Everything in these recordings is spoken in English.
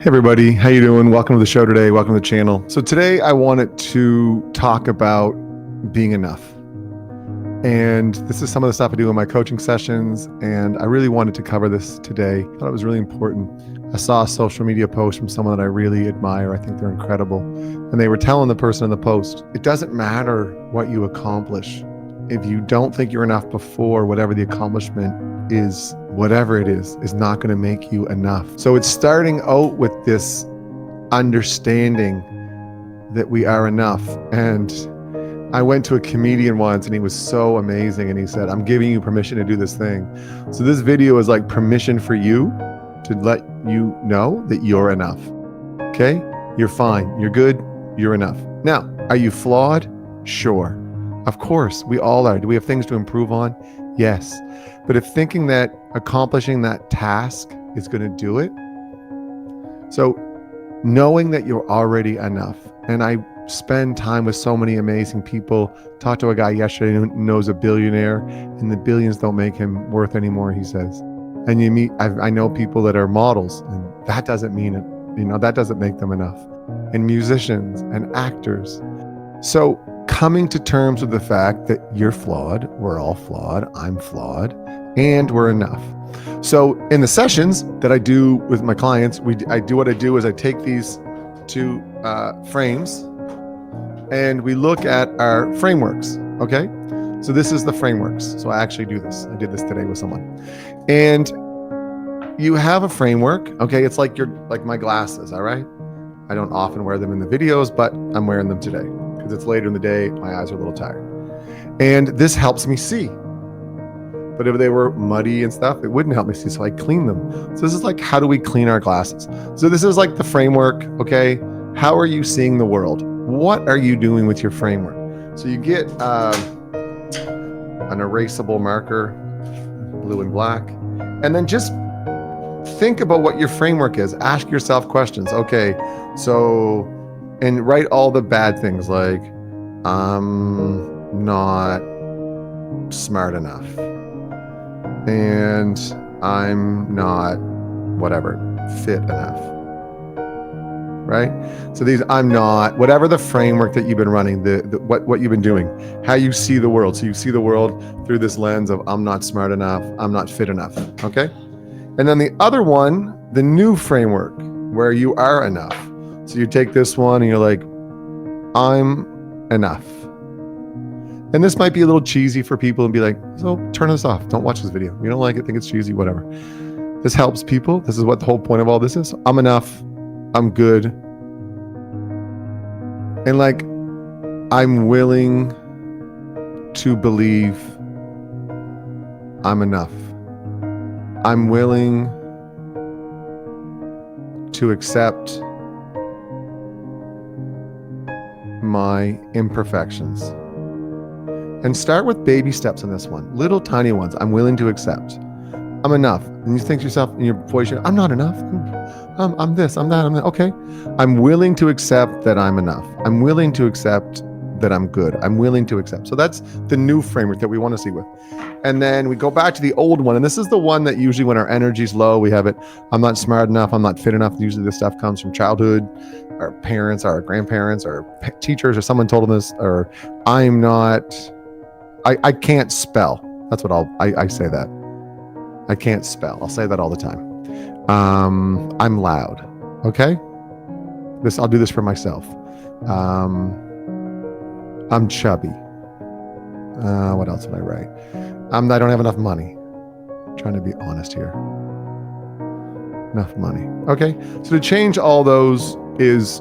Hey everybody, how you doing? Welcome to the show today. Welcome to the channel. So today I wanted to talk about being enough. And this is some of the stuff I do in my coaching sessions, and I really wanted to cover this today. I thought it was really important. I saw a social media post from someone that I really admire. I think they're incredible. And they were telling the person in the post, it doesn't matter what you accomplish. If you don't think you're enough before, whatever the accomplishment is, whatever it is not going to make you enough. So it's starting out with this understanding that we are enough. And I went to a comedian once and he was so amazing. And he said, I'm giving you permission to do this thing. So this video is like permission for you to let you know that you're enough. Okay? You're fine. You're good. You're enough. Now, are you flawed? Sure. Of course, we all are. Do we have things to improve on? Yes. But if thinking that accomplishing that task is going to do it, so knowing that you're already enough, and I spend time with so many amazing people. Talked to a guy yesterday who knows a billionaire, and the billions don't make him worth anymore, he says. And you meet, I know people that are models, and that doesn't mean it, that doesn't make them enough. And musicians and actors. So coming to terms with the fact that you're flawed, we're all flawed, I'm flawed, and we're enough. So in the sessions that I do with my clients, I take these two frames and we look at our frameworks, okay? So this is the frameworks. So I actually do this. I did this today with someone. And you have a framework, okay? It's like my glasses, all right? I don't often wear them in the videos, but I'm wearing them today because it's later in the day, my eyes are a little tired. And this helps me see. But if they were muddy and stuff, it wouldn't help me see, so I clean them. So this is like, how do we clean our glasses? So this is like the framework, okay? How are you seeing the world? What are you doing with your framework? So you get an erasable marker, blue and black, and then just think about what your framework is. Ask yourself questions. Okay, so, and write all the bad things like, I'm not smart enough. And I'm not, whatever, fit enough, right? So these, I'm not, whatever the framework that you've been running, what you've been doing, how you see the world. So you see the world through this lens of I'm not smart enough, I'm not fit enough, okay? And then the other one, the new framework, where you are enough. So you take this one and you're like, I'm enough. And this might be a little cheesy for people and be like, so turn this off. Don't watch this video. You don't like it, think it's cheesy, whatever. This helps people. This is what the whole point of all this is. I'm enough. I'm good. And like, I'm willing to believe I'm enough. I'm willing to accept my imperfections. And start with baby steps on this one. Little tiny ones. I'm willing to accept. I'm enough. And you think to yourself in your voice, I'm not enough. I'm this, I'm that, I'm that. Okay. I'm willing to accept that I'm enough. I'm willing to accept that I'm good. I'm willing to accept. So that's the new framework that we want to see with. And then we go back to the old one. And this is the one that usually when our energy's low, we have it. I'm not smart enough. I'm not fit enough. Usually this stuff comes from childhood, our parents, our grandparents, our teachers, or someone told them this, or I'm not, I can't spell. That's what I say that. I can't spell. I'll say that all the time. I'm loud. Okay. I'll do this for myself. I'm chubby. What else would I write? I don't have enough money. I'm trying to be honest here. Enough money. Okay. So to change all those is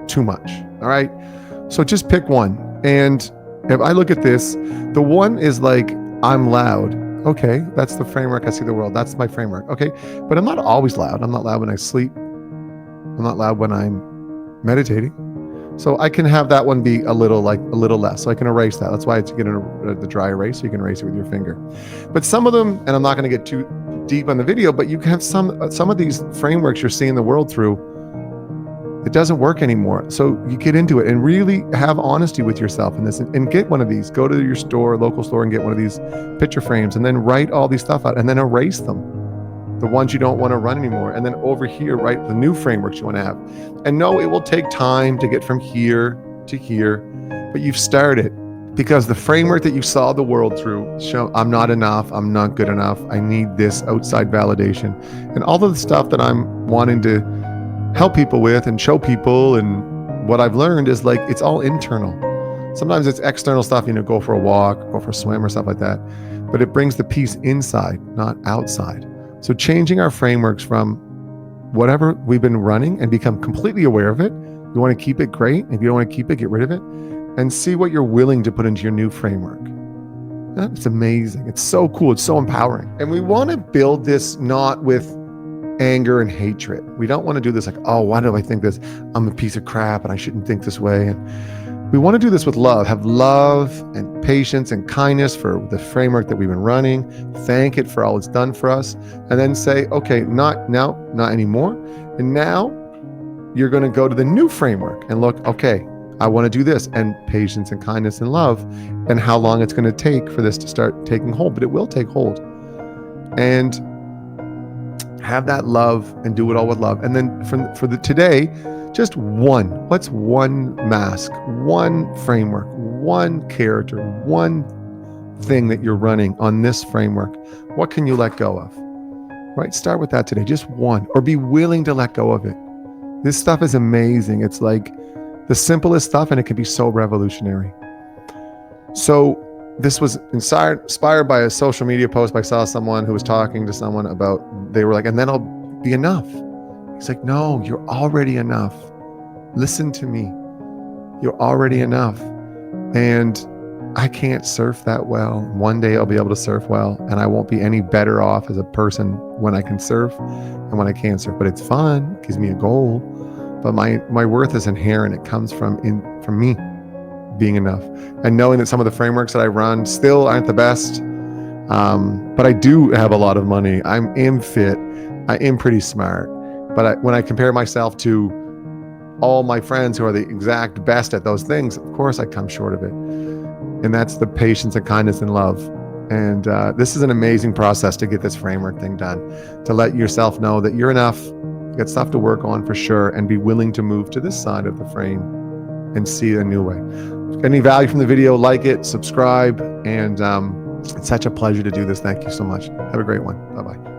too much. All right. So just pick one. And if I look at this, the one is like, I'm loud. Okay, that's the framework I see the world. That's my framework. Okay, but I'm not always loud. I'm not loud when I sleep. I'm not loud when I'm meditating. So I can have that one be a little less. So I can erase that. That's why it's getting the dry erase, so you can erase it with your finger. But some of them, and I'm not going to get too deep on the video, but you can have some of these frameworks you're seeing the world through. It doesn't work anymore. So you get into it and really have honesty with yourself in this and get one of these. Go to your store, local store, and get one of these picture frames and then write all these stuff out and then erase them. the ones you don't want to run anymore. And then over here, write the new frameworks you want to have. And no, it will take time to get from here to here, but you've started. Because the framework that you saw the world through, show I'm not enough, I'm not good enough, I need this outside validation. And all of the stuff that I'm wanting to help people with and show people, and what I've learned is like, it's all internal. Sometimes it's external stuff, go for a walk, go for a swim or stuff like that. But it brings the peace inside, not outside. So changing our frameworks from whatever we've been running and become completely aware of it. You want to keep it, great. If you don't want to keep it, get rid of it. And see what you're willing to put into your new framework. It's amazing. It's so cool. It's so empowering. And we want to build this not with anger and hatred. We don't want to do this like, oh, why do I think this? I'm a piece of crap and I shouldn't think this way. And we want to do this with love. Have love and patience and kindness for the framework that we've been running. Thank it for all it's done for us. And then say, okay, not now, not anymore. And now you're going to go to the new framework and look, okay, I want to do this, and patience and kindness and love, and how long it's going to take for this to start taking hold, but it will take hold. And have that love and do it all with love. And then for the today, just what's one mask, one framework, one character, one thing that you're running on this framework. What can you let go of? Right? Start with that today, just one, or be willing to let go of it. This stuff is amazing. It's like the simplest stuff, and it can be so revolutionary. So this was inspired by a social media post. I saw someone who was talking to someone about, they were like, and then I'll be enough. He's like, no, you're already enough. Listen to me. You're already enough. And I can't surf that well. One day I'll be able to surf well, and I won't be any better off as a person when I can surf and when I can't surf. But it's fun. It gives me a goal. But my worth is inherent. It comes from me being enough, and knowing that some of the frameworks that I run still aren't the best. But I do have a lot of money. I am fit. I am pretty smart. But when I compare myself to all my friends who are the exact best at those things, of course I come short of it. And that's the patience and kindness and love. And this is an amazing process to get this framework thing done, to let yourself know that you're enough. You got stuff to work on for sure, and be willing to move to this side of the frame and see it a new way. If you get any value from the video, like it, subscribe, and it's such a pleasure to do this. Thank you so much. Have a great one. Bye-bye.